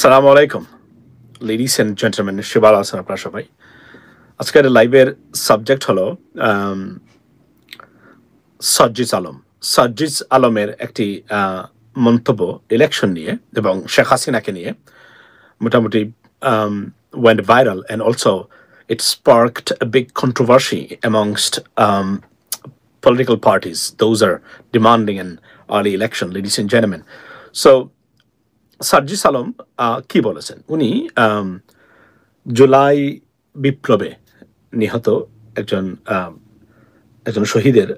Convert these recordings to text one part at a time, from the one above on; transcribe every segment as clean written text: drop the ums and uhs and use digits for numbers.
সালামু আলাইকুম ladies and gentleman, শুভ আছেন আপনারা সবাই। আজকের লাইভের সাবজেক্ট হলো সাজ্জিদ আলম। সাজ্জিদ আলমের একটি মন্তব্য ইলেকশন নিয়ে এবং শেখ হাসিনাকে নিয়ে মোটামুটি went viral, and also it sparked a big controversy amongst political parties. Those are demanding an early election, ladies and gentlemen. So Sarjis Alam কি বলেছেন? উনি জুলাই বিপ্লবে নিহত একজন একজন শহীদের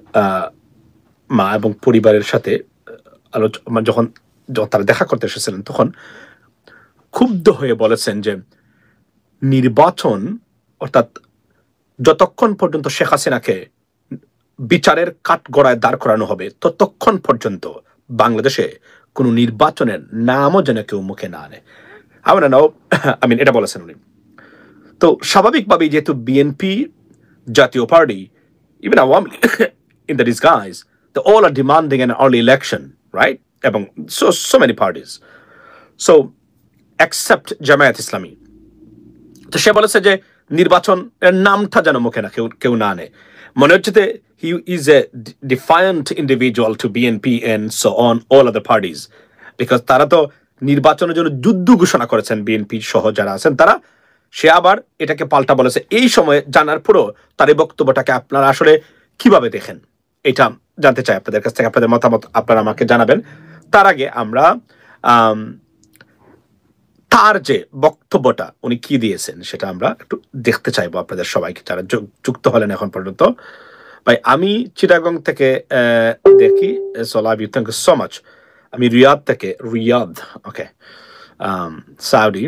মা এবং পরিবারের সাথে যখন তারা দেখা করতে এসেছিলেন, তখন ক্ষুব্ধ হয়ে বলেছেন যে নির্বাচন, অর্থাৎ যতক্ষণ পর্যন্ত শেখ হাসিনাকে বিচারের কাঠগড়ায় দাঁড় করানো হবে ততক্ষণ পর্যন্ত বাংলাদেশে কোনো নির্বাচনের নামও যেন কেউ মুখে না আনে। এটা বলেছেন উনি। তো স্বাভাবিকভাবেই যেহেতু বিএনপি, জাতীয় party, even Awami in the disguise, they all are demanding an early election, right? এবং so many parties. So except Jamaat ইসলামী। তো সে বলেছে যে নির্বাচনের নামটা যেন মুখে না কেউ না আনে। মনে হচ্ছে যে he is a defiant individual to BNP and so on all other parties, because তারা তো নির্বাচনের জন্য যুদ্ধ ঘোষণা করেছেন বিএনপি সহ যারা আছেন তারা। সে আবার এটাকে পাল্টা বলেছে। এই সময়ে জানার পরও তার এই বক্তব্যটাকে আপনারা আসলে কিভাবে দেখেন, এটা জানতে চাই আপনাদের কাছ থেকে। আপনাদের মতামত আপনারা আমাকে জানাবেন। তার আগে আমরা তার যে বক্তব্যটা উনি কি দিয়েছেন সেটা আমরা একটু দেখতে চাইবো আপনাদের সবাইকে যারা যুক্ত হলেন এখন পর্যন্ত। ভাই, আমি চিটাগং থেকে দেখি। Thank you so much. আমি রিয়াদ থেকে, okay, Saudi.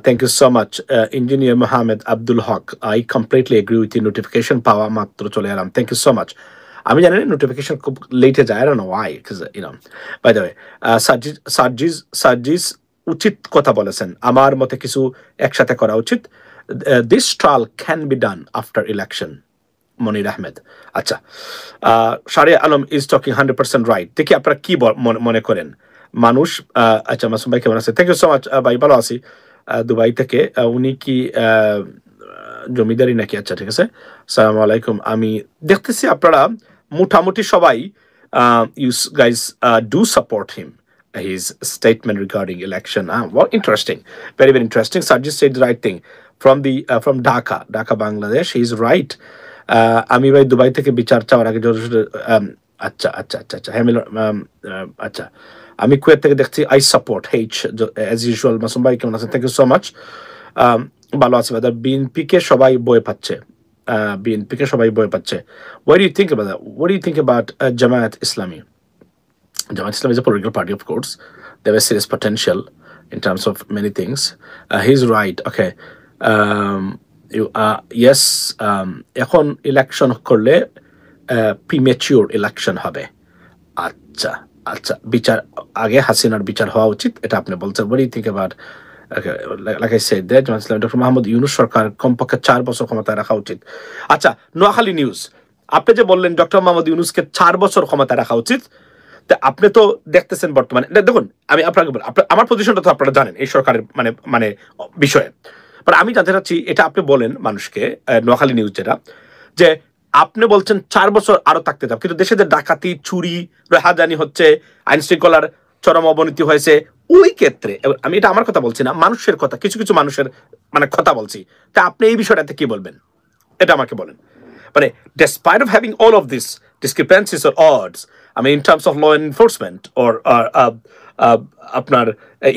Thank you so much engineer Mohammad Abdul Haq. I completely agree with notification পাওয়া মাত্র চলে এলাম। Thank you so much. আমি জানি নোটিফিকেশন খুব লেটে যায়, I don't know why, because by the way, Sarjis উচিত কথা বলেছেন। আমার মতে কিছু একসাথে করা উচিত। This trial can be done after election. Monir Ahmed. আচ্ছা, Shariya Alam is talking 100% right. দেখি আপনারা কি মনে করেন মানুষ। আচ্ছা, মাসুম ভাই কেমন আছে? থ্যাংক ইউ সো মাচ ভাই, ভালো আছি। দুবাই থেকে। উনি কি জমিদারি নাকি? আচ্ছা, ঠিক আছে। আসসালামু আলাইকুম। আমি দেখতেছি আপনারা মোটামুটি সবাই you guys do support him, his statement regarding election. Well, interesting, very interesting. Sajid said the right thing from Dhaka, Bangladesh. He's right. আমি ভাই দুবাই থেকে বিচার চাওয়ার আগে আচ্ছা, আচ্ছা, আমি কুয়েত থেকে দেখছি। I support as usual. Masum ভাই কেমন আছেন? Thank you so much. ভালো আছে ভাই। বিএনপি কে সবাই বই পাচ্ছে। What do you think about that? What do you think about Jamaat Islami? Jamaat Islami is a political party, of course. They have a serious potential in terms of many things. He's right. Okay. Yes. এখন election করলে premature election হবে। আচ্ছা, বিচার আগে হাসিনার বিচার হওয়া উচিত, এটা আপনি বলছেন। What do you think about? Okay, like I said, doctor Muhammad Yunus সরকার কমপক্ষে 4 বছর ক্ষমতায় রাখা উচিত। আচ্ছা, নোয়াখালী নিউজ, আপনি যে বললেন ডক্টর মোহাম্মদ ইউনূসকে 4 বছর ক্ষমতায় রাখা উচিত, তা আপনি তো দেখতেছেন বর্তমানে। দেখুন, আমি আপনাকে বলি, আমার পজিশনটা তো আপনারা জানেন এই সরকারের মানে বিষয়ে। বাট আমি জানতে চাচ্ছি, এটা আপনি বলেন মানুষকে, নোয়াখালী নিউজ যেটা, যে আপনি বলছেন 4 বছর আরো থাকতে চাও, কিন্তু দেশে যে ডাকাতি, চুরি, রাহাজানি হচ্ছে, আইন শৃঙ্খলার চরম অবনতি হয়েছে, ওই ক্ষেত্রে আমি এটা আমার কথা বলছি না, মানুষের কথা, কিছু মানুষের কথা বলছি। তা আপনি এই বিষয়টাতে কি বলবেন, এটা আমাকে বলেন। despite of having all of these discrepancies or odds, I mean, in terms of law enforcement or আপনার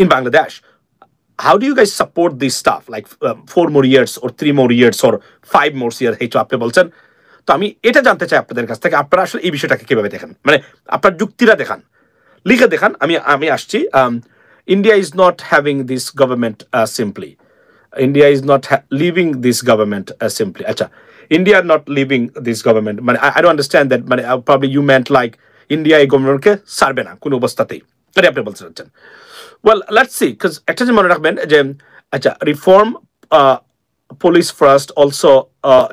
in Bangladesh, how do you guys support this stuff, like 4 more years or 3 more years or 5 more years? এই তো আপনি বলছেন। তো আমি এটা জানতে চাই আপনাদের কাছ থেকে, আপনারা আসলে এই বিষয়টাকে কিভাবে দেখেন, আপনার যুক্তিটা দেখান, লিখে দেখান। আমি আসছি। India is not having this government simply. India is not leaving this government simply. Acha, India not leaving this government. I don't understand that. Probably you meant like India এই গভর্নমেন্টকে ছাড়বে না কোনো অবস্থাতেই, এটা আপনি বলতে চাচ্ছেন। Well, let's see, because একটা যে মনে রাখবেন যে আচ্ছা, reform police first, also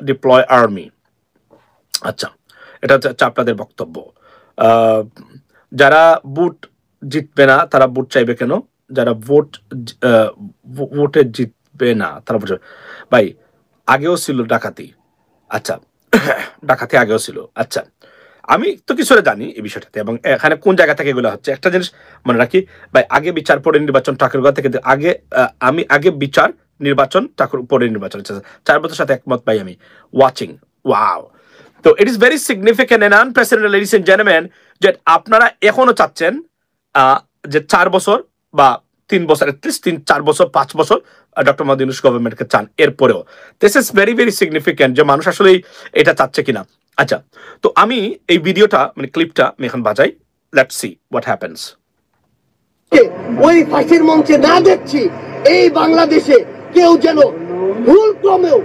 deploy army. আচ্ছা, এটা হচ্ছে আপনাদের বক্তব্য। যারা বুট জিতবে না তারা বুট চাইবে কেন? যারা ভোটে জিতবে না তারা বলছে ভাই আগেও ছিল ডাকাতি। আচ্ছা ডাকাতি আগেও ছিল। আচ্ছা আমি তো কিছুটা জানি এই বিষয়টাতে এবং এখানে কোন জায়গা থেকে এগুলো হচ্ছে একটা জিনিস মনে রাখি ভাই, আগে বিচার পরে নির্বাচন ঠাকুরগাঁও থেকে আগে আমি আগে বিচার নির্বাচন ঠাকুর পরে নির্বাচন। 4 বছর সাথে একমত ভাই আমি। Watching wow. তো it is very significant and unprecedented ladies and gentleman যে আপনারা এখনো চাচ্ছেন যে 4 বছর বা 3 বছর, অ্যাটলিস্ট 4 বছর 5 বছর ডক্টর মোহাম্মদ ইউনূস গভর্নমেন্টকে চান। এরপরেও this is very very significant যে মানুষ আসলে এটা চাচ্ছে কিনা। আচ্ছা তো আমি এই ভিডিওটা মানে ক্লিপটা আমি এখন বাজাই, লেটস সি হোয়াট হ্যাপেন্স। ওই ফাঁসির মঞ্চে না দেখছি এই বাংলাদেশে কেউ যেন ভুল ক্রমেও,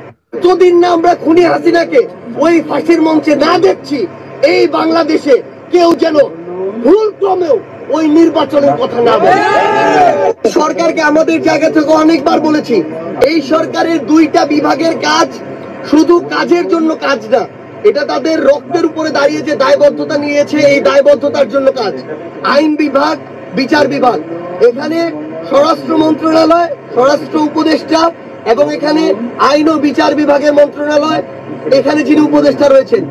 যতদিন না আমরা খুনি হাসিনাকে ওই ফাঁসির মঞ্চে না দেখছি এই বাংলাদেশে কেউ যেন ভুল ক্রমেও ওই নির্বাচনের কথা না বলে। সরকারকে আমাদের জায়গা থেকে অনেকবার বলেছি এই সরকারের 2টা বিভাগের কাজ শুধু কাজের জন্য কাজ না, এটা তাদের রক্তের উপরে দাঁড়িয়ে যে দায়বদ্ধতা নিয়েছে এই দায়বদ্ধতার জন্য কাজ। আইন বিভাগ, বিচার বিভাগ, এখানে স্বরাষ্ট্র মন্ত্রণালয়, স্বরাষ্ট্র উপদেষ্টা এবং এখানে আইন ও বিচার বিভাগের মন্ত্রণালয়, এখানে যিনি উপদেষ্টা রয়েছেন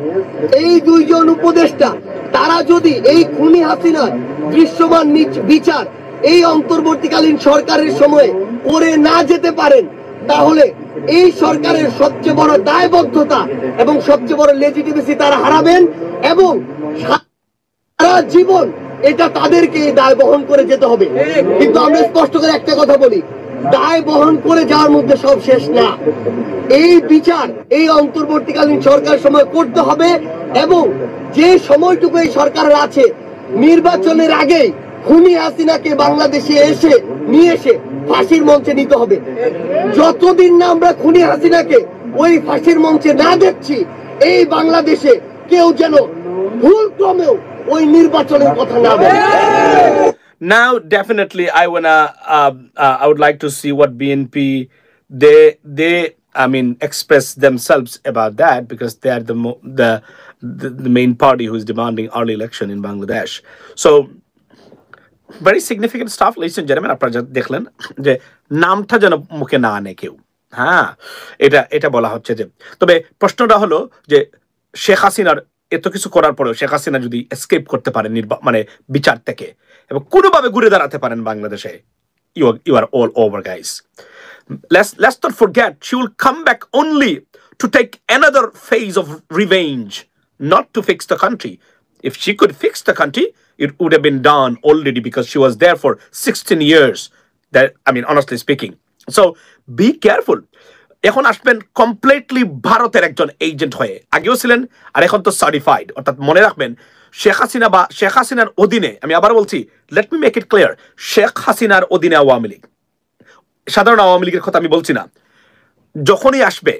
এই 2 জন উপদেষ্টা তারা যদি এই খুনি হাসিনার দৃশ্যমান বিচার এই অন্তর্বর্তীকালীন সরকারের সময়ে করে না যেতে পারেন তাহলে এই সরকারের সবচেয়ে বড় দায়বদ্ধতা এবং সবচেয়ে বড় লেজিটিমেসি তারা হারাবেন এবং সারা জীবন এটা তাদেরকে দায় বহন করে যেতে হবে। কিন্তু আমরা স্পষ্ট করে একটা কথা বলি, দায় বহন করে যাওয়ার মধ্যে সব শেষ না। এই বিচার এই অন্তর্বর্তীকালীন সরকার সময় করতে হবে এবং যে সময়টুকু এই সরকারের আছে নির্বাচনের আগে খুনি হাসিনাকে বাংলাদেশে নিয়ে এসে ফাঁসির মঞ্চে নিতে হবে। যতদিন না আমরা খুনি হাসিনাকে ওই ফাঁসির মঞ্চে না দেখছি এই বাংলাদেশে কেউ যেন ভুল ক্রমেও ওই নির্বাচনের কথা না বলে। Now, definitely, I would like to see what BNP they I mean express themselves about that because they are the main party who is demanding early election in Bangladesh. So, very significant stuff, ladies and gentlemen. আপনারা দেখলেন যে নামটা যেন মুখে না আনে কেউ। হ্যাঁ, এটা বলা হচ্ছে যে, তবে প্রশ্নটা হলো যে শেখ হাসিনার এত কিছু করার পরেও শেখ হাসিনা যদি এসকেপ করতে পারেন মানে বিচার থেকে এবং কোনোভাবে ঘুরে দাঁড়াতে পারেন বাংলাদেশে, you are all over, guys. Let's not forget she will come back only to take another phase of revenge, not to fix the country. If she could fix the country, it would have been done already because she was there for 16 years. That, I mean, honestly speaking. So be careful. এখন আসবেন completely ভারতের একজন agent হয়ে, আগেও ছিলেন আর এখন তো certified. অর্থাৎ মনে রাখবেন শেখ হাসিনা বা শেখ হাসিনার অধীনে, আমি আবার বলছি, let me make it clear, Sheikh হাসিনার অধীনে আওয়ামী লীগ, সাধারণ আওয়ামী লীগের কথা আমি বলছি না। যখনই আসবে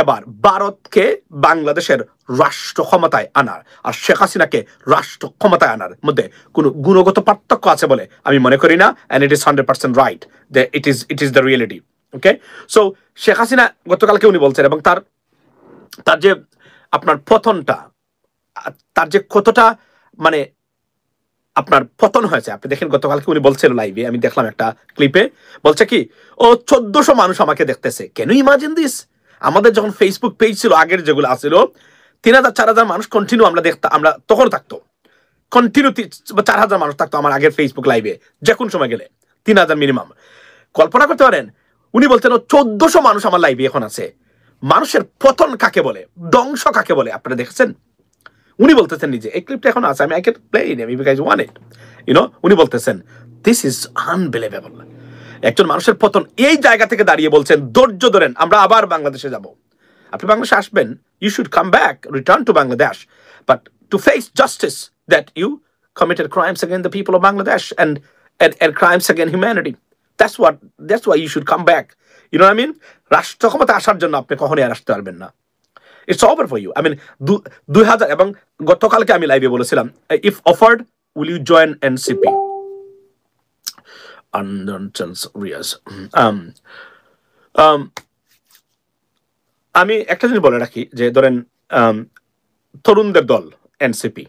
এবার ভারতকে বাংলাদেশের রাষ্ট্র ক্ষমতায় আনার আর শেখ হাসিনাকে রাষ্ট্র ক্ষমতায় আনার মধ্যে কোনো গুণগত পার্থক্য আছে বলে আমি মনে করি না। And it is 100% right, it is the reality. Okay, so Sheikh Hasina গতকালকে উনি বলছেন এবং তার যে আপনার পতনটা, তার যে কতটা মানে আপনার পতন হয়েছে আপনি দেখেন। গতকালকে উনি বলছিল লাইভে, আমি দেখলাম একটা ক্লিপে, বলছে কি ও 1400 মানুষ আমাকে দেখতেছে। Can you imagine this? আমাদের যখন ফেসবুক পেজ ছিল আগের যেগুলো আসছিল 3000 4000 মানুষ কন্টিনিউ আমরা দেখতাম, আমরা তখন থাকতো কন্টিনিউ 4000 মানুষ থাকতো আমার আগের ফেসবুক লাইভে, যে কোন সময় গেলে 3000 মিনিমাম। কল্পনা করতে পারেন উনি বলছেন 1400 মানুষ আমার লাইভে এখন আছে। মানুষের পতন কাকে বলে, ধ্বংস কাকে বলে আপনারা দেখেছেন? উনি বলতেছেন নিজে, এই ক্লিপটা এখন আছে, আমি I can play it if you guys want it, you know. উনি বলতেছেন দিস ইজ আনবিলিভেবল। একজন মানুষের পতন এই জায়গা থেকে দাঁড়িয়ে বলছেন ধৈর্য ধরেন, আমরা আবার বাংলাদেশে যাব। আপনি বাংলাদেশে আসবেন, you should come back, return to Bangladesh, but to face justice that you committed crimes against the people of Bangladesh and crimes against humanity. That's why you should come back. You know what I mean? রাষ্ট্র ক্ষমতা আসার জন্য আপনি কখনোই আর আসতে পারবেন না। It's over for you. I mean 2000 এবং গতকালকে আমি লাইভে বলেছিলাম, if offered will you join NCP? আমি একটা জিনিস বলে রাখি যে ধরেন তরুণদের দল NCP,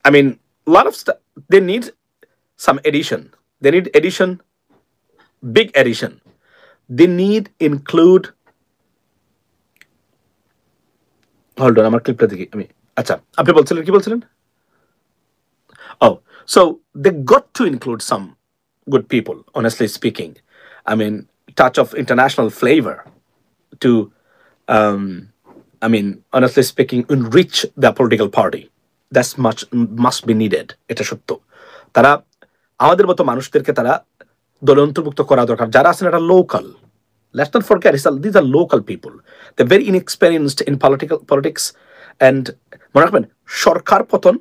I mean lot of stuff they need some addition. They need addition, big addition. They need include. Hold on, আমার ক্লিপটা দেখি আমি। আচ্ছা, আপনি বলছিলেন কি বলছিলেন? Oh, so they got to include some good people, honestly speaking. I mean, touch of international flavor to, honestly speaking, enrich the political party. That's much must be needed. এটা সত্য। তারা আমাদের মতো মানুষদেরকে তারা দলে অন্তর্ভুক্ত করা দরকার, যারা আছেন এটা local. Let's not forget, these are local people. They're very inexperienced in politics. And মনে রাখবেন, সরকার পতন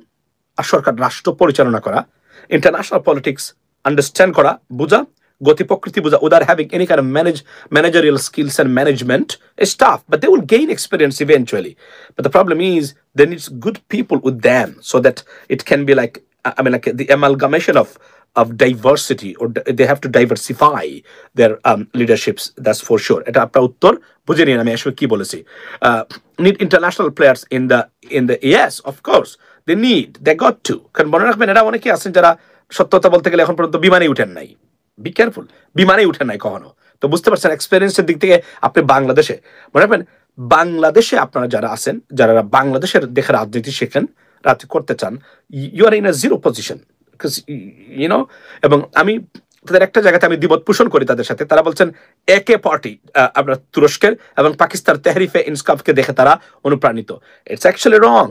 আর সরকার রাষ্ট্র পরিচালনা করা, international politics understand করা, বোঝা, গতি প্রকৃতি বোঝা, without having any kind of managerial skills and management is tough, but they will gain experience eventually. But the problem is there needs good people with them so that it can be like the amalgamation of diversity, or they have to diversify their leaderships. That's for sure. এটা আপনার উত্তর বুঝে নিন আমি আসলে কি বলেছি। Need international players in the yes, of course they got to, কারণ মনে রাখবেন এরা অনেকে আছেন যারা সত্যতা বলতে গেলে এখন পর্যন্ত বিমানে উঠেন নাই। বি কেয়ারফুল, বিমানে উঠেন নাই কখনো। তো বুঝতে পারছেন এক্সপেরিয়েন্সের দিক থেকে আপনি বাংলাদেশে মনে রাখবেন, বাংলাদেশে আপনারা যারা আছেন, যারা বাংলাদেশের দেখে রাজনীতি শেখেন, রাজনীতি করতে চান, you are in a zero position. এবং আমি তাদের একটা জায়গাতে আমি দ্বিমত পোষণ করি তাদের সাথে। তারা বলছেন একে পার্টি আপনার তুরস্কের এবং পাকিস্তান তেহরিফে ইনসাফকে দেখে তারা অনুপ্রাণিত। It's actually wrong.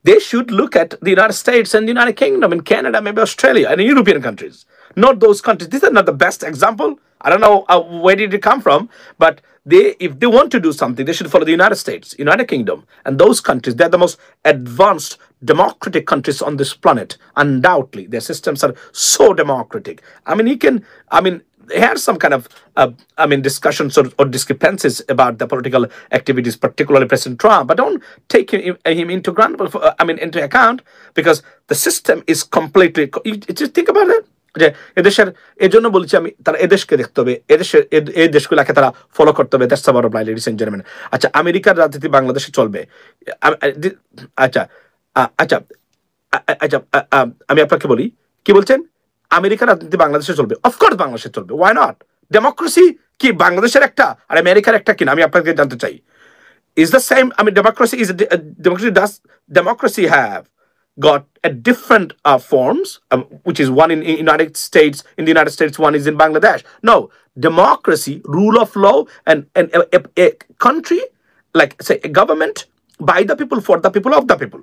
They should look at the United States and the United Kingdom and Canada, maybe Australia and European countries, not those countries. These are not the best example. I don't know where did it come from, but if they want to do something, they should follow the United States, United Kingdom, and those countries. They're the most advanced democratic countries on this planet. Undoubtedly, their systems are so democratic. Here's some kind of discussions or discrepancies about the political activities, particularly President Trump, but don't take him into account, because the system is completely. Just think about it. যে এদেশের এই জন্য বলছি আমি, তারা এদেশকে দেখতে হবে, এই দেশগুলোকে তারা ফলো করতে হবে। That's the bottom line, ladies and gentleman. আচ্ছা, আমেরিকার রাজনীতি বাংলাদেশে চলবে। আচ্ছা, আমি আপনাকে বলি, কি বলছেন? আমেরিকার রাজনীতি বাংলাদেশে চলবে? অফকোর্স বাংলাদেশে চলবে। Why not? ডেমোক্রেসি কি বাংলাদেশের একটা আর আমেরিকার একটা কিনা? আমি আপনাকে জানতে চাই। Is the same? Democracy have got a different forms, which is one in United States. In the United States, one is in Bangladesh. No, democracy, rule of law, and a country, like say a government by the people, for the people, of the people.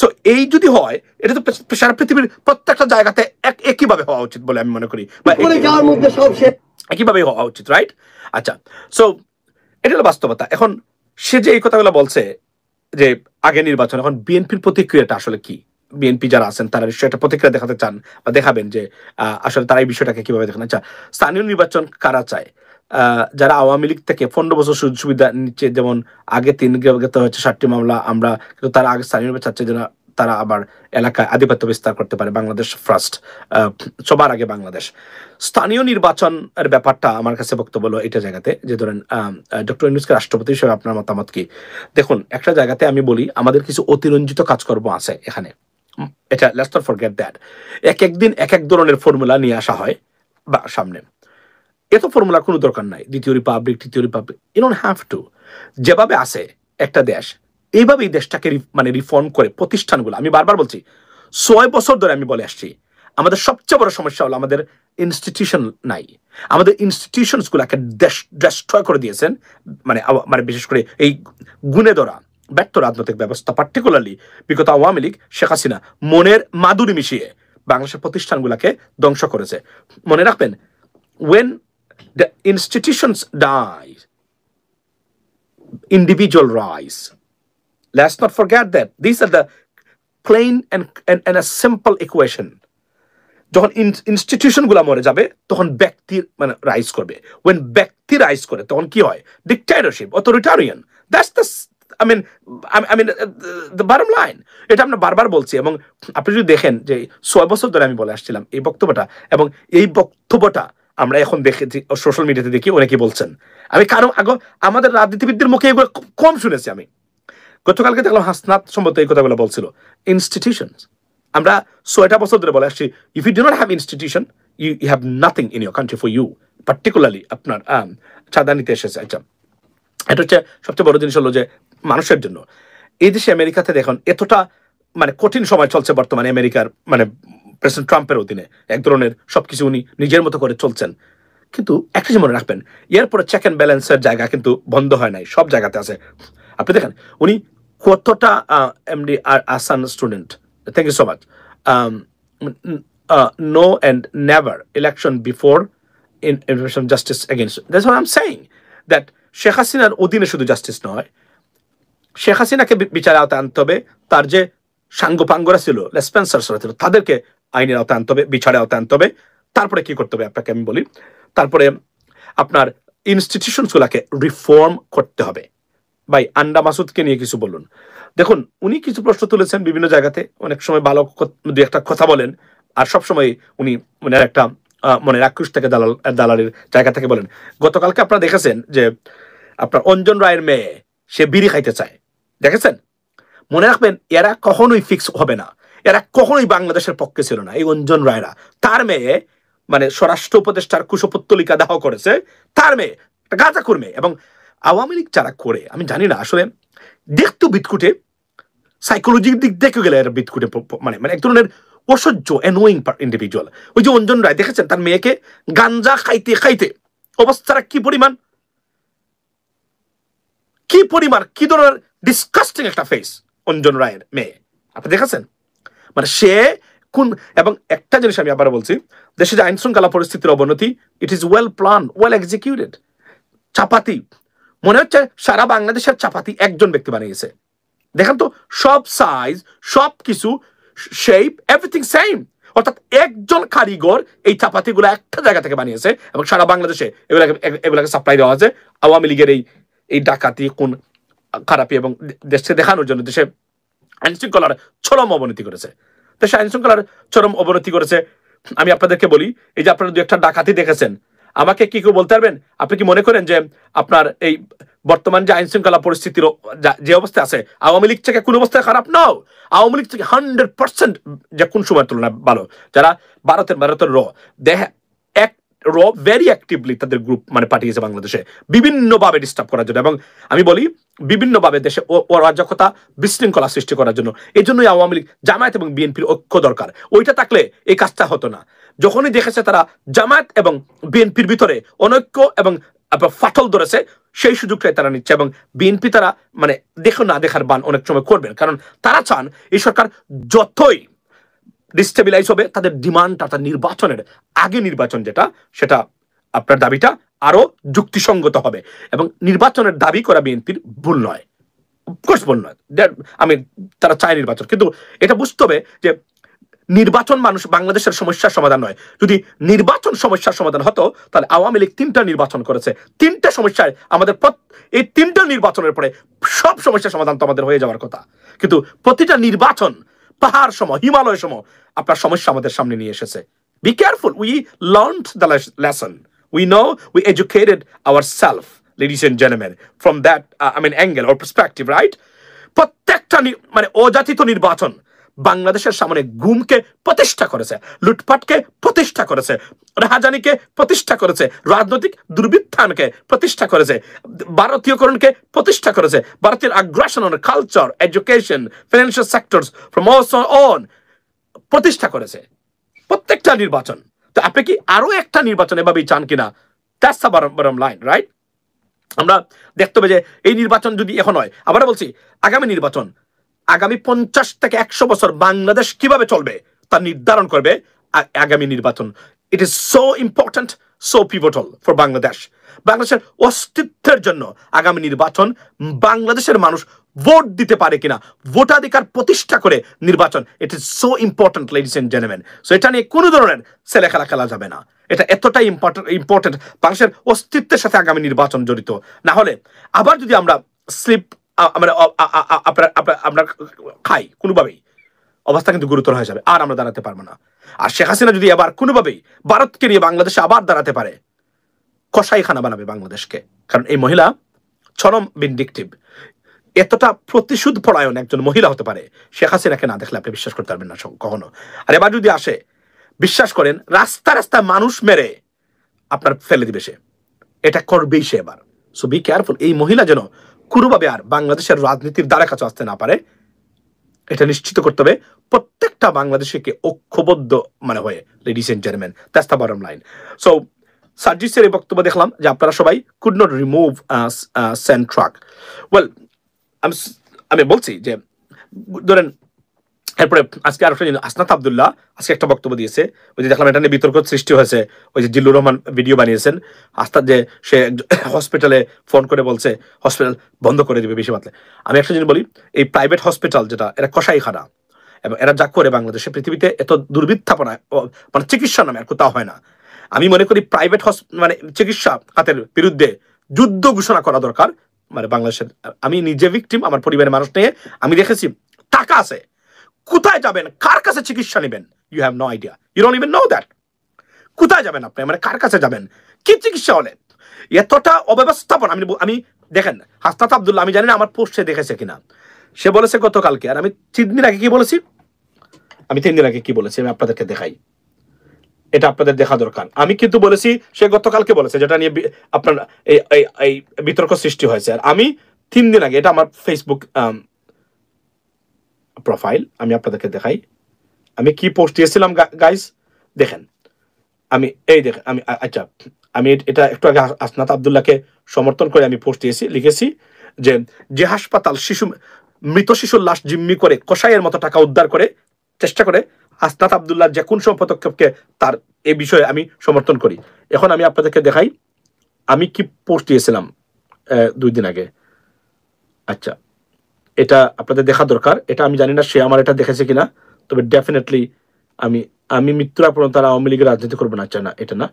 So এই যদি হয়, এটা তো সারা পৃথিবীর প্রত্যেকটা জায়গাতে একইভাবে হওয়া উচিত বলে আমি মনে করি, বা একইভাবে হওয়া উচিত, রাইট? আচ্ছা, সো এটা হলো বাস্তবতা। এখন সে যে এই কথাগুলো বলছে যে আগে নির্বাচন, এখন বিএনপির প্রতিক্রিয়াটা আসলে কি? বিএনপি যারা আছেন তারা নিশ্চয়ই একটা প্রতিক্রিয়া দেখাতে চান বা দেখাবেন যে আসলে তারা এই বিষয়টাকে কিভাবে দেখেন। আচ্ছা, স্থানীয় নির্বাচন কারা চায়? যারা আওয়ামী লীগ থেকে 15 বছর সুযোগ সুবিধা নিচ্ছে, যেমন আগে 3 গ্রেপ্তার হয়েছে 60টি মামলা, আমরা কিন্তু তারা আগে স্থানীয় নির্বাচন চাচ্ছে যেন তারা আবার এলাকায় আধিপত্য বিস্তার করতে পারে। বাংলাদেশ ফার্স্ট, সবার আগে বাংলাদেশ। স্থানীয় নির্বাচনের ব্যাপারটা আমার কাছে বক্তব্য হলো এটা জায়গাতে যে ধরেন ডক্টর ইউনূসকে রাষ্ট্রপতি হিসেবে আপনার মতামত কি? দেখুন, একটা জায়গাতে আমি বলি আমাদের কিছু অতিরঞ্জিত কাজকর্ম আছে এখানে, এটা লেটস নট ফরগেট দ্যাট। একদিন এক ধরনের ফর্মুলা নিয়ে আসা হয় বা সামনে, এত ফর্মুলার কোনো দরকার নাই। দ্বিতীয় রিপাবলিক, তৃতীয় republic, you don't have to. যেভাবে আছে একটা দেশ, এইভাবেই দেশটাকে রিফর্ম করে প্রতিষ্ঠানগুলো, আমি বারবার বলছি 6 বছর ধরে আমি বলে আসছি, আমাদের সবচেয়ে বড় সমস্যা হলো আমাদের ইনস্টিটিউশন নাই। আমাদের ইনস্টিটিউশনসগুলোকে ডেস্ট্রয় করে দিয়েছেন, বিশেষ করে এই গুণে ধরা ব্যর্থ রাজনৈতিক ব্যবস্থা, পার্টিকুলারলি বিগত আওয়ামী লীগ, শেখ হাসিনা মনের মাধুরী মিশিয়ে বাংলাদেশের প্রতিষ্ঠানগুলোকে ধ্বংস করেছে। মনে রাখবেন, when the institutions die, individual rise. Let's not forget that. These are the plain and a simple equation. যখন ইনস্টিটিউশন গুলা মরে যাবে তখন ব্যক্তি রাইজ করবে। when ব্যক্তি রাইজ করে তখন কি হয়? Dictatorship, authoritarian. That's the the bottom line. এটা আমরা বারবার বলছি, এবং আপনি যদি দেখেন যে 6 বছর ধরে আমি বলে আসছিলাম এই বক্তব্যটা, এবং এই বক্তব্যটা আমরা এখন দেখেছি সোশ্যাল মিডিয়াতে দেখি অনেকে বলছেন। আমি কারণ আমাদের রাজনীতিবিদদের মুখে এগুলো কম শুনেছি। আমি গতকালকে দেখলাম হাসনাত সম্ভবত এই কথাগুলো বলছিল। ইনস্টিটিউশনস, আমরা ৬টা বছর ধরে বলে আসছি, if you do not have institution you have nothing in your country for you, particularly আপনার চাঁদা নিতে এসেছে। আচ্ছা, এটা হচ্ছে সবচেয়ে বড় জিনিস হলো যে মানুষের জন্য এই দেশে আমেরিকাতে দেখুন এতটা মানে কঠিন সময় চলছে বর্তমানে আমেরিকার মানে প্রেসিডেন্ট ট্রাম্পের অধীনে, এক ধরনের সবকিছু উনি নিজের মতো করে চলছেন। কিন্তু একটা জিনিস মনে রাখবেন, এরপরে চেক অ্যান্ড ব্যালেন্সের জায়গা কিন্তু বন্ধ হয় নাই, সব জায়গাতে আছে। আপনি দেখেন উনি কতটা MD Ahsan student, thank you so much, no and never election before in justice against, that's what I am saying, that Sheikh হাসিনার অধীনে শুধু জাস্টিস নয়, শেখ হাসিনাকে বিচারে আওতায় আনতে হবে, তার যে সাঙ্গপাঙ্গরা ছিল লেসপেন্সার্সরা ছিল তাদেরকে আইনের আওতায় আনতে হবে, বিচারে আওতায় আনতে হবে। তারপরে কি করতে হবে আপনাকে আমি বলি, তারপরে আপনার ইনস্টিটিউশনসগুলোকে রিফর্ম করতে হবে। ভাই আন্ডা মাসুদকে নিয়ে কিছু বলুন। দেখুন উনি কিছু প্রশ্ন তুলেছেন বিভিন্ন জায়গাতে, অনেক সময় ভালো দু একটা কথা বলেন, আর সবসময় উনি মনের একটা মনের আক্রোশ থেকে দালালের জায়গা থেকে বলেন। গতকালকে আপনারা দেখেছেন যে আপনার অঞ্জন রায়ের মেয়ে সে বিড়ি খাইতে চায়, দেখেছেন? মনে রাখবেন এরা কখনোই ফিক্স হবে না, এরা কখনোই বাংলাদেশের পক্ষে ছিল না। এই অঞ্জন রায়রা, তার মেয়ে মানে স্বরাষ্ট্র উপদেষ্টার কুশপুত্তলিকা দাহ করেছে, তার মেয়ে গাঁজাখোর মেয়ে। এবং আওয়ামী লীগ যারা করে আমি জানি না আসলে, দেখতো বিদকুটে, সাইকোলজির দিক দেখে গেলে এরা বিদকুটে মানে মানে এক ধরনের অসহ্য অ্যানোয়িং ইন্ডিভিজুয়াল। ওই যে অঞ্জন রায় দেখেছেন তার মেয়েকে গাঞ্জা খাইতে খাইতে অবস্থাটা কি পরিমাণ, কি ধরনের ডিসকাস্টিং একটা ফেস অঞ্জন রায়ের মেয়ে, আপনি দেখেছেন? মানে সে কোন, এবং একটা জিনিস আমি আবার বলছি, দেশে যে আইন শৃঙ্খলা পরিস্থিতির অবনতি, it is well plan, well executed. চাপাতি মনে হচ্ছে সারা বাংলাদেশের চাপাতি একজন ব্যক্তি বানিয়েছে। দেখেন তো সব সাইজ, সব কিছু, শেপ, এভরিথিং সেম। অর্থাৎ একজন কারিগর এই চাপাতিগুলো একটা জায়গা থেকে বানিয়েছে এবং সারা বাংলাদেশে এগুলাকে সাপ্লাই দেওয়া আছে। আওয়ামী লীগের এই ডাকাতি কোন খারাপি এবং দেশে দেখানোর জন্য দেশে আইন শৃঙ্খলার চরম অবনতি করেছে, দেশে আইন শৃঙ্খলার চরম অবনতি করেছে। আমি আপনাদেরকে বলি, এই যে আপনারা দু একটা ডাকাতি দেখেছেন, আমাকে কি কেউ বলতে পারবেন আপনি কি মনে করেন যে আপনার এই বর্তমান যে আইন শৃঙ্খলা পরিস্থিতির যে অবস্থা আছে আওয়ামী লীগ থেকে কোন অবস্থায় খারাপ নাও, আওয়ামী লীগ থেকে 100% যে কোন সময়ের তুলনায় ভালো। যারা ভারতের র ভেরি অ্যাক্টিভলি তাদের গ্রুপ মানে পাঠিয়েছে বাংলাদেশে বিভিন্নভাবে ডিস্টার্ব করার জন্য, এবং আমি বলি বিভিন্নভাবে দেশে অরাজকতা বিশৃঙ্খলা সৃষ্টি করার জন্য। এই জন্যই আওয়ামী লীগ, জামায়াত এবং বিএনপির ঐক্য দরকার। ওইটা থাকলে এই কাজটা হতো না। যখনই দেখেছে তারা জামায়াত এবং বিএনপির ভিতরে অনৈক্য এবং ফাটল ধরেছে, সেই সুযোগটাই তারা নিচ্ছে, এবং বিএনপি তারা মানে দেখো না দেখার বান অনেক সময় করবেন, কারণ তারা চান এই সরকার যতই ডিস্টেবিলাইজ হবে তাদের ডিমান্ড, তার নির্বাচনের আগে নির্বাচন যেটা, সেটা আপনার দাবিটা আরো যুক্তিসঙ্গত হবে। এবং নির্বাচনের দাবি করা বিএনপির ভুল নয়, অফকোর্স ভুল নয়, আমি তারা চায় নির্বাচন, কিন্তু এটা বুঝতে হবে যে নির্বাচন মানুষ বাংলাদেশের সমস্যার সমাধান নয়। যদি নির্বাচন সমস্যার সমাধান হতো তাহলে আওয়ামী লীগ 3টা নির্বাচন করেছে, 3টা সমস্যায় আমাদের এই 3টা নির্বাচনের পরে সব সমস্যার সমাধান তো আমাদের হয়ে যাওয়ার কথা, কিন্তু প্রতিটা নির্বাচন পাহাড় সম, হিমালয় সম আপনার সমস্যা আমাদের সামনে নিয়ে এসেছে। Be careful, we learned the lesson, we know, we educated ourself, ladies and gentlemen, from that angle or perspective, right? প্রত্যেকটা মানে অযাচিত নির্বাচন বাংলাদেশের সামনে গুমকে প্রতিষ্ঠা করেছে, লুটপাটকে প্রতিষ্ঠা করেছে, রাহাজানিকে প্রতিষ্ঠা করেছে, রাজনৈতিক দুর্বৃত্তায়নকে প্রতিষ্ঠা করেছে, ভারতীয়করণকে প্রতিষ্ঠা করেছে, ভারতীয় আগ্রাসন on culture, education, financial sectors from on প্রতিষ্ঠা করেছে প্রত্যেকটা নির্বাচন। তো আপনি কি আরো একটা নির্বাচন এভাবেই চান কিনা? That's the bottom line, right? আমরা দেখতে হবে যে এই নির্বাচন যদি এখন হয়, আবার বলছি আগামী নির্বাচন আগামী 50 থেকে 100 বছর বাংলাদেশ কিভাবে চলবে তা নির্ধারণ করবে আগামী নির্বাচন। It is so important, so pivotal for Bangladesh. বাংলাদেশের অস্তিত্বের জন্য আগামী নির্বাচন বাংলাদেশের মানুষ ভোট দিতে পারে কিনা, ভোটাধিকার প্রতিষ্ঠা করে নির্বাচন, it is so important ladies and gentleman. So এটা নিয়ে কোনো ধরনের ছেলে খেলা যাবে না, এটা এতটাই ইম্পর্টেন্ট। বাংলাদেশের অস্তিত্বের সাথে আগামী নির্বাচন জড়িত। না হলে আবার যদি আমরা স্লিপ আমরা খাই কোনোভাবেই, অবস্থা কিন্তু গুরুতর হয়ে যাবে, আর আমরা দাঁড়াতে পারবো না। আর শেখ হাসিনা যদি আবার কোনোভাবেই ভারতকে নিয়ে বাংলাদেশে আবার দাঁড়াতে পারে, কসাইখানা বানাবে বাংলাদেশকে। কারণ এই মহিলা চরম ভিন্ডিকটিভ। এতটা প্রতিশোধ পরায়ণ একজন মহিলা হতে পারে শেখ হাসিনাকে না দেখলে আপনি বিশ্বাস করতে পারবেন না কখনো। আর এবার যদি আসে, বিশ্বাস করেন রাস্তা রাস্তায় মানুষ মেরে আপনার ফেলে দিবে সে, এটা করবেই সে এবার। সো বি কেয়ারফুল, এই মহিলা যেন কোনোভাবে আর বাংলাদেশের রাজনীতির দ্বারা কাছে আসতে না পারে, এটা নিশ্চিত করতে হবে প্রত্যেকটা বাংলাদেশিকে ঐক্যবদ্ধ মানে হয়ে। Ladies and gentleman, that's the bottom line. So সার্জিসের এই বক্তব্য দেখলাম যে আপনারা সবাই could not remove send track. Well, আমি বলছি যে ধরেন এরপরে আজকে আরেকটা আসনাত আব্দুল্লাহ আজকে একটা বক্তব্য দিয়েছে, ওই যে দেখলাম এটা নিয়ে বিতর্ক সৃষ্টি হয়েছে, ওই যে জিল্লুর রহমান ভিডিও বানিয়েছেন আস্তাদ, যে সে হসপিটালে ফোন করে বলছে হসপিটাল বন্ধ করে দিবে বেশি বাতলে। আমি একটা জিনিস বলি, এই প্রাইভেট হসপিটাল যেটা, এরা কসাইখানা, এবং এরা যা করে বাংলাদেশে পৃথিবীতে এত দুর্বৃত্তাপনা মানে চিকিৎসা নামে আর কোথাও হয় না। আমি মনে করি প্রাইভেট মানে চিকিৎসা খাতের বিরুদ্ধে যুদ্ধ ঘোষণা করা দরকার মানে বাংলাদেশের। আমি নিজে ভিকটিম, আমার পরিবারের মানুষ নিয়ে আমি দেখেছি, টাকা আছে, কোথায় যাবেন, কার কাছে চিকিৎসা নেবেন, you have no idea, you don't even know that. কোথায় যাবেন আপনি, মানে কার কাছে যাবেন, কি চিকিৎসা হলে, এতটা অব্যবস্থাপনা। আমি দেখেন হাসনাত আব্দুল্লাহ, আমি জানি না আমার পোস্টে দেখেছে কিনা, সে বলেছে গতকালকে, আর আমি 3 দিন আগে কি বলেছি, আমি 3 দিন আগে কি বলেছি আমি আপনাদেরকে দেখাই, এটা আপনাদের দেখা দরকার। আমি কিন্তু বলেছি সে গতকালকে বলেছে, যেটা নিয়ে আপনার এই বিতর্ক সৃষ্টি হয়েছে। আর আমি 3 দিন আগে, এটা আমার ফেসবুক প্রোফাইল, আমি আপনাদেরকে দেখাই আমি কি পোস্ট দিয়েছিলাম গাইস, দেখেন। আমি এই দেখেন, আমি আচ্ছা, আমি এটা একটু আগে আসনাত আব্দুল্লাহকে সমর্থন করে আমি পোস্ট দিয়েছি, লিখেছি যে হাসপাতাল মৃত শিশুর লাশ জিম্মি করে কসাইয়ের মতো টাকা উদ্ধার করে চেষ্টা করে আসনাত আব্দুল্লাহ যে কোন সব পদক্ষেপকে তার এই বিষয়ে আমি সমর্থন করি। এখন আমি আপনাদেরকে দেখাই আমি কি পোস্ট দিয়েছিলাম 2 দিন আগে। আচ্ছা, এটা আপনাদের দেখা দরকার, এটা আমি জানি না সে আমার এটা দেখেছে কিনা, তবে ডেফিনেটলি আমি মৃত্যুর পর্যন্ত তারা আওয়ামী লীগের রাজনীতি করবো না, না এটা না,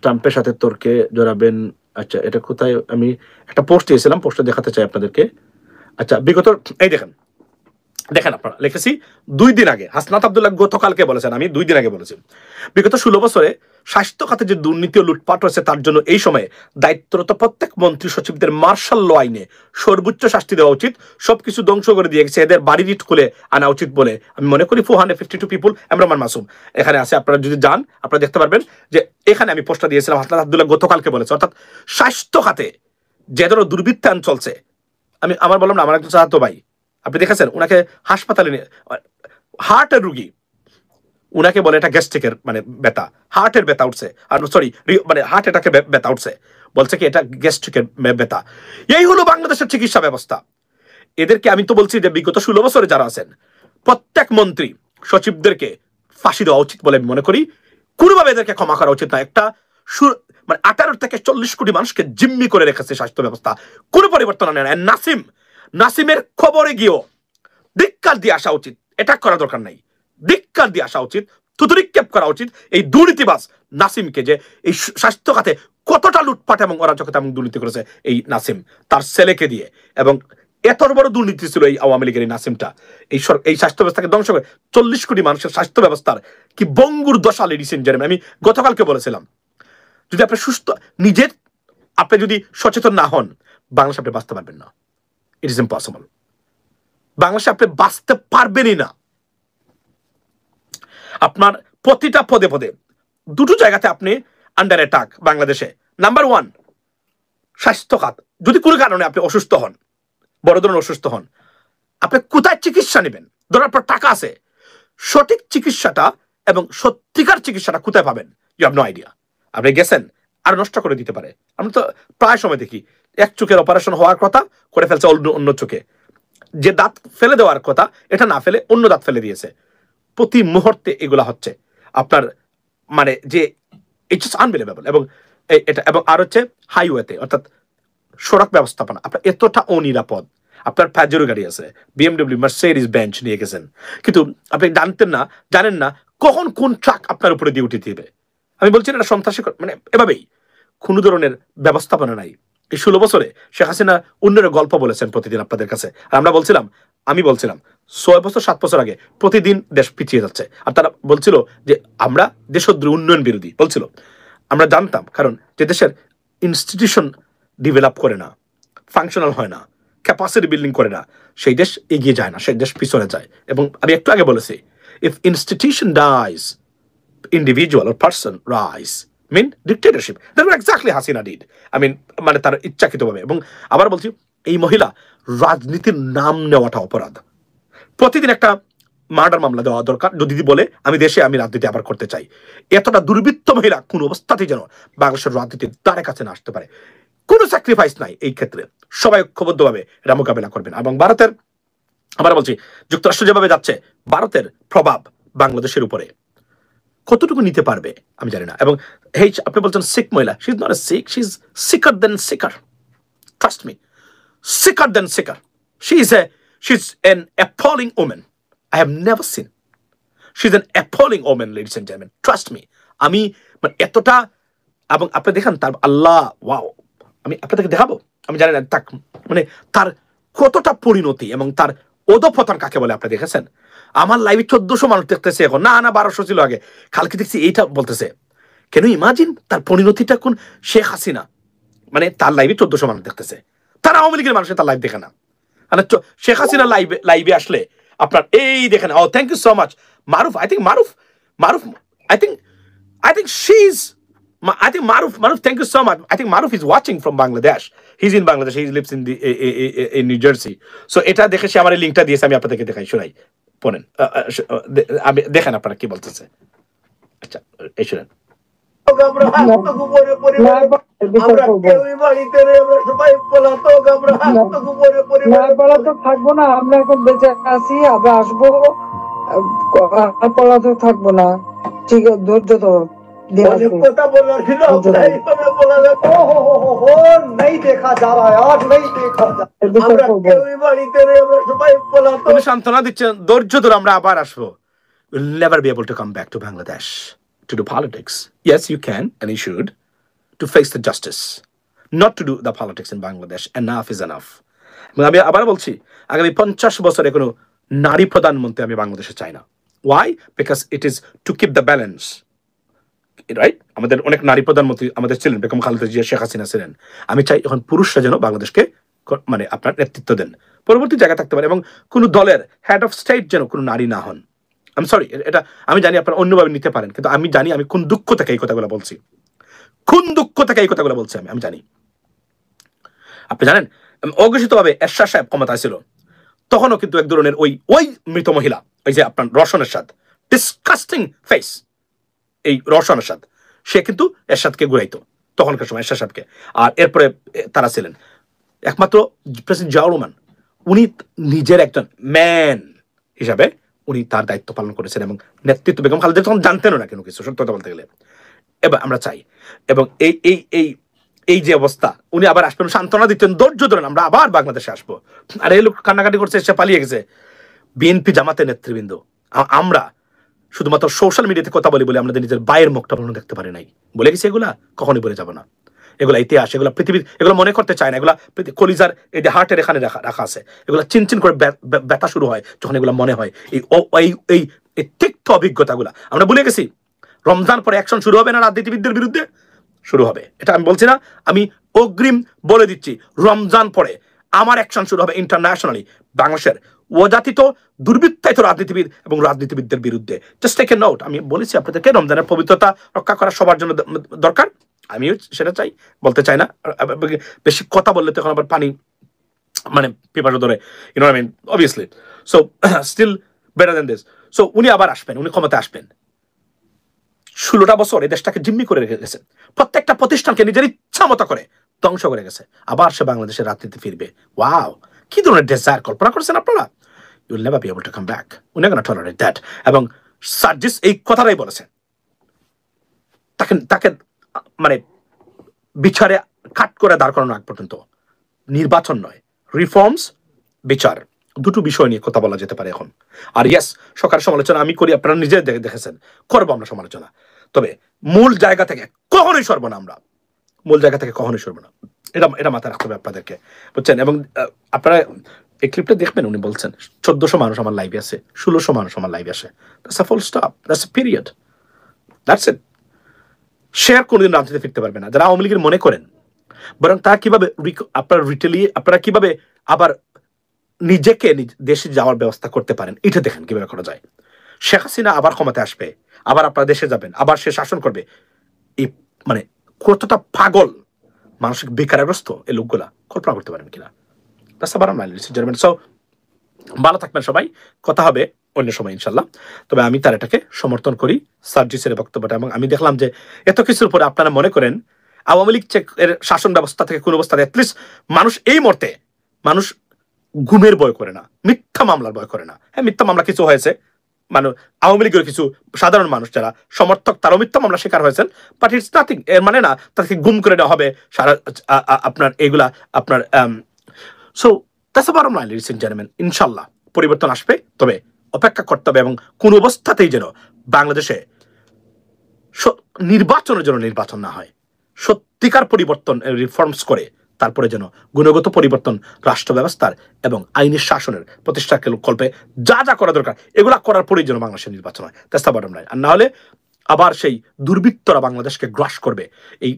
ট্রাম্পের সাথে তর্কে জড়াবেন। আচ্ছা, এটা কোথায়, আমি একটা পোস্ট দিয়েছিলাম, পোস্টটা দেখাতে চাই আপনাদেরকে। আচ্ছা, বিগত এই দেখেন আপনারা, লিখেছি 2 দিন আগে, হাসনাত আব্দুল্লাহ গতকালকে বলেছেন, আমি 2 দিন আগে বলেছি, বিগত 16 বছরে স্বাস্থ্য খাতে যে দুর্নীতি ও লুটপাট হয়েছে তার জন্য এই সময়ে দায়িত্বরত প্রত্যেক মন্ত্রী সচিবদের মার্শাল ল আইনে সর্বোচ্চ শাস্তি দেওয়া উচিত, সবকিছু ধ্বংস করে দিয়ে গেছে, এদের বাড়ি ইট খুলে আনা উচিত বলে আমি মনে করি। 452 পিপল, এমরান মাসুম এখানে আছে, আপনারা যদি যান আপনারা দেখতে পারবেন যে এখানে আমি পোস্টটা দিয়েছিলাম, হাসনাত আব্দুল্লাহ গতকালকে বলেছে। অর্থাৎ স্বাস্থ্য খাতে যে ধরনের দুর্বৃত্তায়ন চলছে, আমি আমার বললাম না, আমার একজন চাচাতো ভাই, আপনি দেখেছেন ওনাকে হাসপাতালে নিয়ে, হার্টের রুগী, উনাকে বলে এটা গ্যাস্ট্রিকের মানে ব্যথা, হার্টের ব্যথা উঠছে, আর সরি মানে হার্ট অ্যাটাকের ব্যথা উঠছে, বলছে কি এটা গ্যাস্ট্রিকের ব্যথা। এই হলো বাংলাদেশের চিকিৎসা ব্যবস্থা। এদেরকে আমি তো বলছি যে বিগত 16 বছরে যারা আছেন প্রত্যেক মন্ত্রী সচিবদেরকে ফাঁসি দেওয়া উচিত বলে আমি মনে করি, কোনোভাবে এদেরকে ক্ষমা করা উচিত না। একটা মানে 18 থেকে 40 কোটি মানুষকে জিম্মি করে রেখেছে স্বাস্থ্য ব্যবস্থা, কোনো পরিবর্তন আনে না। নাসিমের খবরে গিয়েও ধিক্কার দিয়ে আসা উচিত, এটা করা দরকার নাই, ধিক্কার দিয়ে আসা উচিত, থুতুরিক্ষেপ করা উচিত এই দুর্নীতিবাজ নাসিমকে, যে এই স্বাস্থ্য খাতে কতটা লুটপাট এবং অরাজকতা এবং দুর্নীতি করেছে এই নাসিম তার ছেলেকে দিয়ে। এবং এত বড় দুর্নীতি ছিল এই আওয়ামী লীগের এই নাসিমটা, এই স্বাস্থ্য ব্যবস্থাকে ধ্বংস করে 40 কোটি মানুষের স্বাস্থ্য ব্যবস্থার কি বঙ্গুর দশা। লেডিস এন্ড জেন্টলম্যান, আমি গতকালকে বলেছিলাম, যদি আপনি সুস্থ নিজের আপনি যদি সচেতন না হন, বাংলাদেশে আপনি বাঁচতে পারবেন না, ইট ইজ ইম্পসিবল। বাংলাদেশে আপনি বাঁচতে পারবেনই না। আপনার প্রতিটা পদে পদে দুটো জায়গাতে আপনি আন্ডার অ্যাটাক বাংলাদেশে। নাম্বার 1, স্বাস্থ্য খাত। যদি কোনো কারণে আপনি অসুস্থ হন, বড় ধরনের অসুস্থ হন, আপনি কোথায় চিকিৎসা নেবেন? ধরুন আপনার টাকা আছে, সঠিক চিকিৎসাটা এবং সত্যিকার চিকিৎসাটা কোথায় পাবেন? You have no idea. আপনি গেছেন আর নষ্ট করে দিতে পারে। আমি তো প্রায় সময় দেখি এক চোখের অপারেশন হওয়ার কথা করে ফেলছে অন্য চোখে, যে দাঁত ফেলে দেওয়ার কথা এটা না ফেলে অন্য দাঁত ফেলে দিয়েছে। প্রতি মুহূর্তে এগুলা হচ্ছে আপনার, মানে যে ইটস আনবিলিভেবল। এবং এটা, এবং আর হচ্ছে হাইওয়েতে, অর্থাৎ সড়ক ব্যবস্থাপনা আপনার এতটা অনিরাপদ। আপনার প্যাজেরো গাড়ি আছে, বিএমডব্লিউ, মার্সিডিজ বেঞ্চ নিয়ে গেছেন, কিন্তু আপনি জানেন না কখন কোন ট্রাক আপনার উপরে দিয়ে উঠে দিবে। আমি বলছি না সন্ত্রাসী, মানে এভাবেই কোনো ধরনের ব্যবস্থাপনা নাই। এই 16 বছরে শেখ হাসিনা অন্যের গল্প বলেছেন প্রতিদিন আপনাদের কাছে, আর আমি বলছিলাম 6 বছর 7 বছর আগে প্রতিদিন দেশ পিছিয়ে যাচ্ছে, আর তারা বলছিল যে আমরা দেশদ্রোহী উন্নয়ন বিরোধী বলছিল। আমরা জানতাম, কারণ যে দেশের ইনস্টিটিউশন ডেভেলপ করে না, ফাংশনাল হয় না, ক্যাপাসিটি বিল্ডিং করে না, সেই দেশ এগিয়ে যায় না, সেই দেশ পিছনে যায়। এবং আমি একটু আগে বলেছি, if institution dies, individual or person rise, I mean dictatorship. That's what exactly Hasina did. I mean মানে তার ইচ্ছাকৃতভাবে। এবং আবার বলছি, এই মহিলা রাজনীতির নাম নেওয়াটা অপরাধ। প্রতিদিন একটা মার্ডার মামলা দেওয়া দরকার যদি বলে আমি দেশে আমি রাজনীতি আবার করতে চাই। এতটা দুর্বৃত্ত মহিলা কোন অবস্থাতেই যেন বাংলাদেশের রাজনীতির দ্বারে কাছে না আসতে পারে। কোনো স্যাক্রিফাইস নাই এই ক্ষেত্রে, সবাই ঐক্যবদ্ধভাবে এটা মোকাবেলা করবেন। এবং ভারতের, আবার বলছি, যুক্তরাষ্ট্র যেভাবে যাচ্ছে, ভারতের প্রভাব বাংলাদেশের উপরে কতটুকু নিতে পারবে আমি জানি না। এবং এই আপনি বলছেন সিক মহিলা, she is not a sick, she is sicker than sicker, trust me, sicker than sicker. She's an appalling woman. I have never seen. She's an appalling woman, ladies and gentlemen. Trust me. আমি মানে এতটা, এবং আপনি দেখেন তার আল্লাহ, wow, আমি আপনাদেরকে দেখাবো, আমি জানি না তার মানে তার কতটা পরিণতি এবং তার অধঃপতন কাকে বলে আপনি দেখেছেন। আমার লাইভে 1400 মানুষ দেখতেছে এখন, না 1200 ছিল আগে, কালকে দেখছি এইটা বলতেছে। কেন ইমাজিন তার পরিণতিটা কোন শেখ হাসিনা, মানে তার লাইভে 1400 মানুষ দেখতেছে, তারা আওয়ামী লীগের মানুষের তার লাইভ দেখে না। মানে শেখ হাসিনা লাইভে আসলে আপনার এই দেখেন, oh thank you so much Maruf, I think Maruf I think she's Maruf, thank you so much. I think Maruf is watching from Bangladesh. He's in Bangladesh. He lives in New Jersey. So এটা দেখে সে আমার লিংকটা দিয়েছে, আমি আপনাদেরকে দেখাই, শোনাই, পড়েন, আমি দেখেন আপনারা কি বলতেছে। আচ্ছা এই শুনেন। থাকবো না, আমরা এখন বেঁচে আছি, আবার আসবো, পলাতক থাকবো না। ঠিক আছে, ধৈর্য ধরো। কথা বলার ছিল, नहीं देखा जा रहा है, आज नहीं देखा जा रहा। সান্ত্বনা দিচ্ছেন, ধৈর্য ধরে আমরা আবার আসবো। We'll never be able to come back to Bangladesh to do politics. Yes, you can and you should, to face the justice, not to do the politics in Bangladesh. Enough is enough. আমি আবার বলছি, আগামী 50 বছরে কোনো নারী প্রধানমন্ত্রী আমি বাংলাদেশে চাই না। Why? Because it is to keep the balance. Right, আমাদের অনেক নারী প্রধানমন্ত্রী আমাদের ছিলেন, বেগম খালেদা জিয়া, শেখ হাসিনা ছিলেন। আমি চাই এখন পুরুষরা যেন বাংলাদেশকে মানে আপনার নেতৃত্ব দেন, পরবর্তী জায়গায় থাকতে পারে, এবং কোন দলের হেড অফ স্টেট যেন কোনো নারী না হন। আমি সরি, এটা আমি জানি আপনারা অন্যভাবে নিতে পারেন, কিন্তু আমি জানি আমি কোন দুঃখ থেকে এই কথাগুলো বলছি, কোন দুঃখ থেকে এই কথাগুলো বলছি আমি জানি। আপনি জানেন অঘোষিতভাবে এরশাদ সাহেব ক্ষমতায় ছিল, তখনও কিন্তু এক ধরনের ওই মৃত মহিলা, ওই যে আপনার রওশন এরশাদ, ডিসকাস্টিং ফেস, এই রওশন এরশাদ, সে কিন্তু এরশাদকে ঘুরাইতো তখনকার সময়, এরশাদ সাহেবকে। আর এরপরে তারা ছিলেন একমাত্র প্রেসিডেন্ট জিয়াউর রহমান, উনি নিজের একজন ম্যান হিসাবে উনি তার দায়িত্ব পালন করেছেন, এবং নেতৃত্ব বেগম খালেদা তখন জানতেনও না কেন কিছু, সত্য কথা বলতে গেলে। এবার আমরা চাই, এবং এই যে অবস্থা, উনি আবার আসবেন, সান্ত্বনা দিচ্ছেন, ধৈর্য ধরেন, আমরা আবার বাংলাদেশে আসবো। আর এই লোক কান্নাকাটি করছে, সে পালিয়ে গেছে। বিএনপি জামাতের নেতৃবৃন্দ, আমরা শুধুমাত্র সোশ্যাল মিডিয়াতে কথা বলি বলে আমাদের নিজের বাইরের মুখটা বলুন দেখতে পারি নাই, বলে গেছি এগুলা, কখনই বলে যাব না। এগুলা ইতিহাস, এগুলা পৃথিবীর, এগুলো মনে করতে চায় না, এগুলা কলিজার এই যে হার্টের এখানে রাখা আছে, এগুলা চিনচিন করে ব্যথা শুরু হয় যখন এগুলো মনে হয়। এই তিক্ত অভিজ্ঞতাগুলা আমরা ভুলে গেছি। রমজান পরে অ্যাকশন শুরু হবে না রাজনীতিবিদদের বিরুদ্ধে? শুরু হবে, এটা আমি বলছি না, আমি অগ্রিম বলে দিচ্ছি, রমজান পরে আমার অ্যাকশন শুরু হবে ইন্টারন্যাশনালি বাংলাদেশের অযাচিত দুর্বৃত্তায়িত রাজনীতিবিদ এবং রাজনীতিবিদদের বিরুদ্ধে। জাস্ট টেক এ নোট, আমি বলেছি আপনাদেরকে, রমজানের পবিত্রতা রক্ষা করা সবার জন্য দরকার, আমিও সেটা চাই, বলতে চাই না, বেশি কথা বললে তখন আবার পানি মানে পিপাসা ধরে, you know I mean, obviously. So still better than this. So উনি আবার আসবেন, উনি ক্ষমতায় আসবেন। 16টা বছর এই দেশটাকে জিম্মি করে রেখে গেছে, প্রত্যেকটা প্রতিষ্ঠানকে নিজের ইচ্ছা মতো করে ধ্বংস করে গেছে। আবার সে বাংলাদেশের রাজনীতি ফিরবে। ওয়াও, কি ধরনের ডেজায়ার কল্পনা করছেন আপনারা? You will never be able to come back, we are not tolerate that. এবং সার্জিস এই কথাটাই বলেছেন, তাকে মানে বিচারে কাট করে দাঁড় করানো আগ পর্যন্ত, নির্বাচন নয়, রিফর্মস, বিচার, দুটো বিষয় নিয়ে কথা বলা যেতে পারে এখন। আর ইয়েস, সরকার সমালোচনা আমি করি, আপনারা নিজে দেখেছেন, করবো আমরা সমালোচনা, তবে মূল জায়গা থেকে কখনোই সরব না, আমরা মূল জায়গা থেকে কখনোই সরব না, এটা মাথায় রাখতে হবে আপনাদেরকে, বুঝছেন? এবং আপনারা এই ক্লিপটা দেখবেন, উনি বলছেন 1400 মানুষ আমার লাইভে আছে, 1600 মানুষ আমার লাইভে আসে, that's a full stop, that's a period, that's it. Share কোনোদিন রাজনীতিতে ফিরতে পারবে না যারা আওয়ামী লীগের মনে করেন, বরং তারা কিভাবে আপনারা কিভাবে আবার নিজেকে দেশে যাওয়ার ব্যবস্থা করতে পারেন, এটা দেখেন কিভাবে করা যায়। শেখ হাসিনা আবার ক্ষমতায় আসবে, আবার আপনার দেশে যাবেন, আবার সে শাসন করবে। এই মানে কতটা পাগল, মানসিক বেকারগ্রস্ত এই লোকগুলা কল্পনা করতে পারেন কিনা। সো ভালো থাকবেন সবাই, কথা হবে অন্য সময় ইনশাল্লাহ। তবে আমি তার এটাকে সমর্থন করি, সার্জিসের বক্তব্যটা। এবং আমি দেখলাম যে এত কিছুর পরে আপনারা মনে করেন আওয়ামী লীগ এর শাসন ব্যবস্থা থেকে কোন অবস্থায় অ্যাটলিস্ট মানুষ এই মুহূর্তে মানুষ গুমের ভয় করে না, মিথ্যা মামলার ভয় করে না। হ্যাঁ, মিথ্যা মামলা কিছু হয়েছে, মানে আওয়ামী লীগের কিছু সাধারণ মানুষ যারা সমর্থক তারাও মিথ্যা মামলা শিকার হয়েছেন, বাট ইটস নাথিং। এর মানে না তাকে গুম করে দেওয়া হবে সারা আপনার এগুলা আপনার so that's the bottom line, ladies and gentleman. ইনশাল্লাহ পরিবর্তন আসবে, তবে অপেক্ষা করতে হবে। এবং কোন অবস্থাতেই যেন বাংলাদেশে নির্বাচনের জন্য নির্বাচন না হয়, সত্যিকার পরিবর্তন রিফর্মস করে তারপরে যেন গুণগত পরিবর্তন রাষ্ট্র ব্যবস্থার এবং আইনের শাসনের প্রতিষ্ঠার কল্পে যা যা করা দরকার এগুলা করার পরেই যেন বাংলাদেশের নির্বাচন হয়। That's the bottom line. আর না হলে আবার সেই দুর্বৃত্তরা বাংলাদেশকে গ্রাস করবে। এই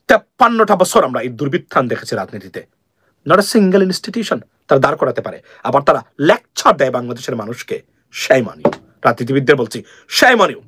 53টা বছর আমরা এই দুর্বৃত্তান দেখেছি রাজনীতিতে, নট এ সিঙ্গেল ইনস্টিটিউশন তারা দাঁড় করাতে পারে। আবার তারা লেকচার দেয় বাংলাদেশের মানুষকে। শাইম অন ইউ, রাজনীতিবিদদের বলছি, শাইম অন ইউ।